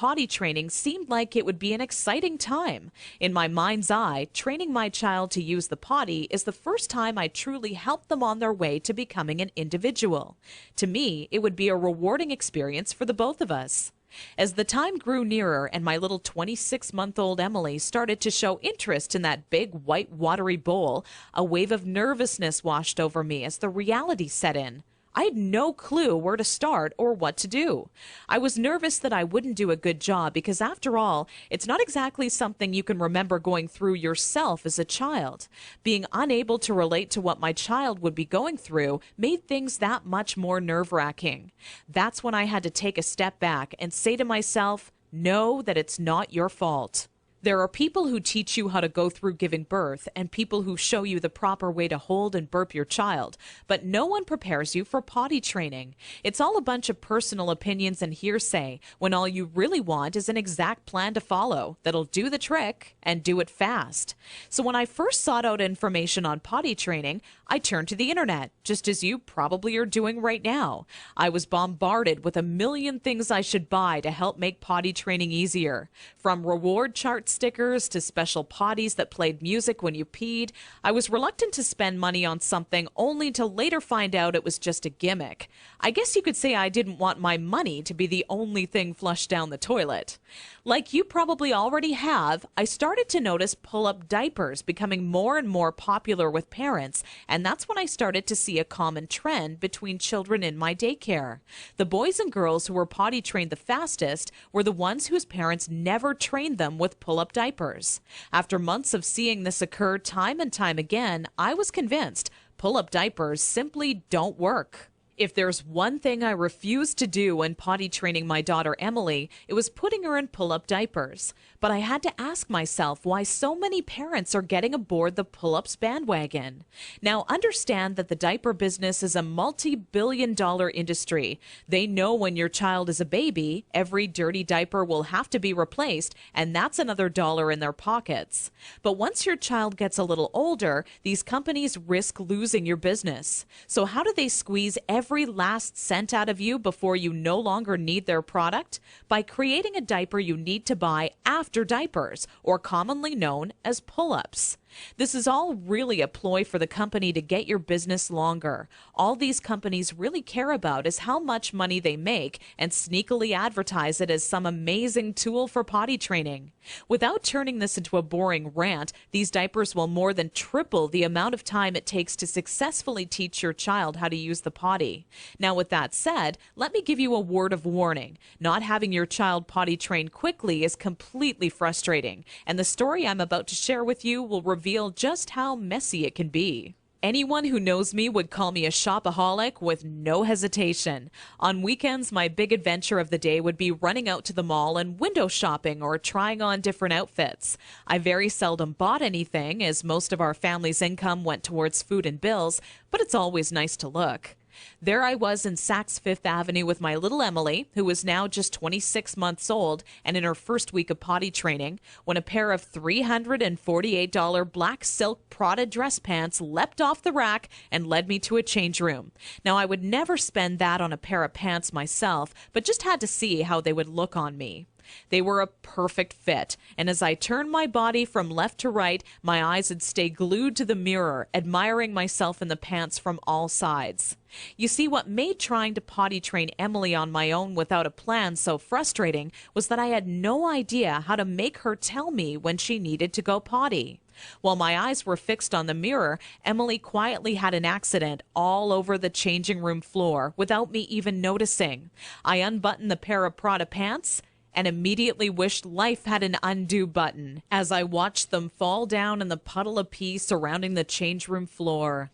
potty training seemed like it would be an exciting time. In my mind's eye, training my child to use the potty is the first time I truly help them on their way to becoming an individual. To me, it would be a rewarding experience for the both of us. As the time grew nearer and my little 26-month-old Emily started to show interest in that big white watery bowl, a wave of nervousness washed over me as the reality set in. I had no clue where to start or what to do. I was nervous that I wouldn't do a good job because, after all, it's not exactly something you can remember going through yourself as a child. Being unable to relate to what my child would be going through made things that much more nerve-wracking. That's when I had to take a step back and say to myself, know that it's not your fault. There are people who teach you how to go through giving birth and people who show you the proper way to hold and burp your child, but no one prepares you for potty training. It's all a bunch of personal opinions and hearsay when all you really want is an exact plan to follow that'll do the trick and do it fast. So when I first sought out information on potty training, I turned to the internet, just as you probably are doing right now. I was bombarded with a million things I should buy to help make potty training easier. From reward chart stickers to special potties that played music when you peed, I was reluctant to spend money on something only to later find out it was just a gimmick. I guess you could say I didn't want my money to be the only thing flushed down the toilet. Like you probably already have, I started to notice pull-up diapers becoming more and more popular with parents, and that's when I started to see a common trend between children in my daycare. The boys and girls who were potty trained the fastest were the ones whose parents never trained them with pull-up diapers. After months of seeing this occur time and time again, I was convinced pull-up diapers simply don't work. If there's one thing I refused to do when potty training my daughter Emily, it was putting her in pull-up diapers. But I had to ask myself why so many parents are getting aboard the pull-ups bandwagon. Now, understand that the diaper business is a multi-billion-dollar industry. They know when your child is a baby, every dirty diaper will have to be replaced, and that's another dollar in their pockets. But once your child gets a little older, these companies risk losing your business. So how do they squeeze every last cent out of you before you no longer need their product? By creating a diaper you need to buy after diapers, or commonly known as pull-ups. This is all really a ploy for the company to get your business longer. All these companies really care about is how much money they make and sneakily advertise it as some amazing tool for potty training. Without turning this into a boring rant, these diapers will more than triple the amount of time it takes to successfully teach your child how to use the potty. Now, with that said, let me give you a word of warning. Not having your child potty trained quickly is completely frustrating, and the story I'm about to share with you will reveal just how messy it can be. Anyone who knows me would call me a shopaholic with no hesitation. On weekends, my big adventure of the day would be running out to the mall and window shopping or trying on different outfits. I very seldom bought anything, as most of our family's income went towards food and bills, but it's always nice to look. There I was in Saks Fifth Avenue with my little Emily, who was now just 26 months old and in her first week of potty training, when a pair of $348 black silk Prada dress pants leapt off the rack and led me to a change room. Now, I would never spend that on a pair of pants myself, but just had to see how they would look on me. They were a perfect fit, and as I turned my body from left to right, my eyes would stay glued to the mirror, admiring myself in the pants from all sides. You see, what made trying to potty train Emily on my own without a plan so frustrating was that I had no idea how to make her tell me when she needed to go potty. While my eyes were fixed on the mirror, Emily quietly had an accident all over the changing room floor without me even noticing. I unbuttoned the pair of Prada pants and immediately wished life had an undo button as I watched them fall down in the puddle of pee surrounding the change room floor.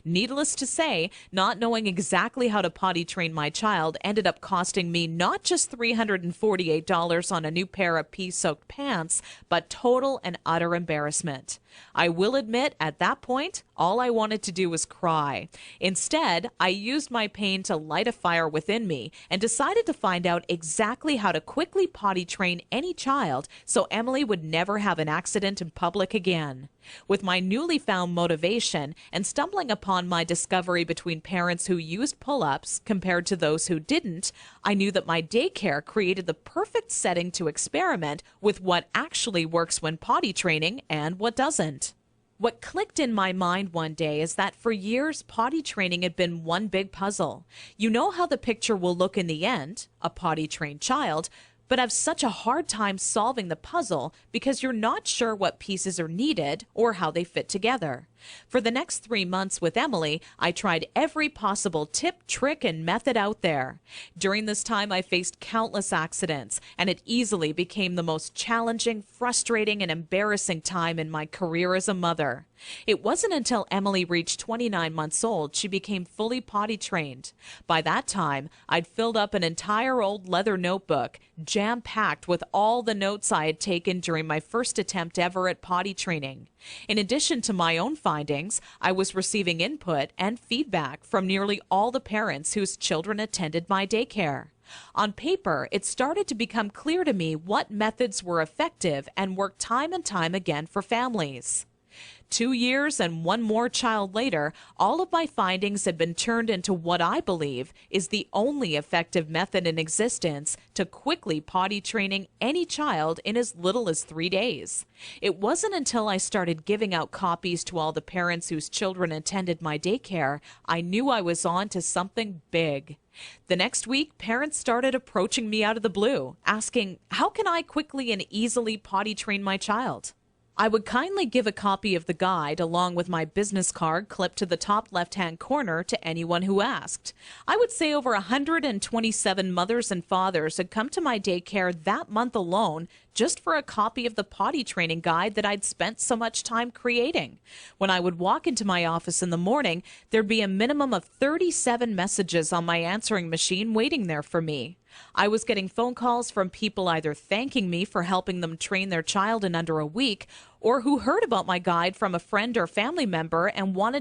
Needless to say, not knowing exactly how to potty train my child ended up costing me not just $348 on a new pair of pee-soaked pants, but total and utter embarrassment. I will admit, at that point, all I wanted to do was cry. Instead, I used my pain to light a fire within me and decided to find out exactly how to quickly potty train any child so Emily would never have an accident in public again. With my newly found motivation and stumbling upon my discovery between parents who used pull-ups compared to those who didn't, I knew that my daycare created the perfect setting to experiment with what actually works when potty training and what doesn't. What clicked in my mind one day is that for years, potty training had been one big puzzle. You know how the picture will look in the end, a potty-trained child, but have such a hard time solving the puzzle because you're not sure what pieces are needed or how they fit together. For the next 3 months with Emily, I tried every possible tip, trick, and method out there. During this time, I faced countless accidents, and it easily became the most challenging, frustrating, and embarrassing time in my career as a mother. It wasn't until Emily reached 29 months old she became fully potty trained. By that time, I'd filled up an entire old leather notebook, jam-packed with all the notes I had taken during my first attempt ever at potty training. In addition to my own findings, I was receiving input and feedback from nearly all the parents whose children attended my daycare. On paper, it started to become clear to me what methods were effective and worked time and time again for families. 2 years and one more child later, all of my findings had been turned into what I believe is the only effective method in existence to quickly potty training any child in as little as 3 days. It wasn't until I started giving out copies to all the parents whose children attended my daycare I knew I was on to something big. The next week, parents started approaching me out of the blue, asking, how can I quickly and easily potty train my child? I would kindly give a copy of the guide along with my business card clipped to the top left-hand corner to anyone who asked. I would say over 127 mothers and fathers had come to my daycare that month alone just for a copy of the potty training guide that I'd spent so much time creating. When I would walk into my office in the morning, there'd be a minimum of 37 messages on my answering machine waiting there for me. I was getting phone calls from people either thanking me for helping them train their child in under a week or who heard about my guide from a friend or family member and wanted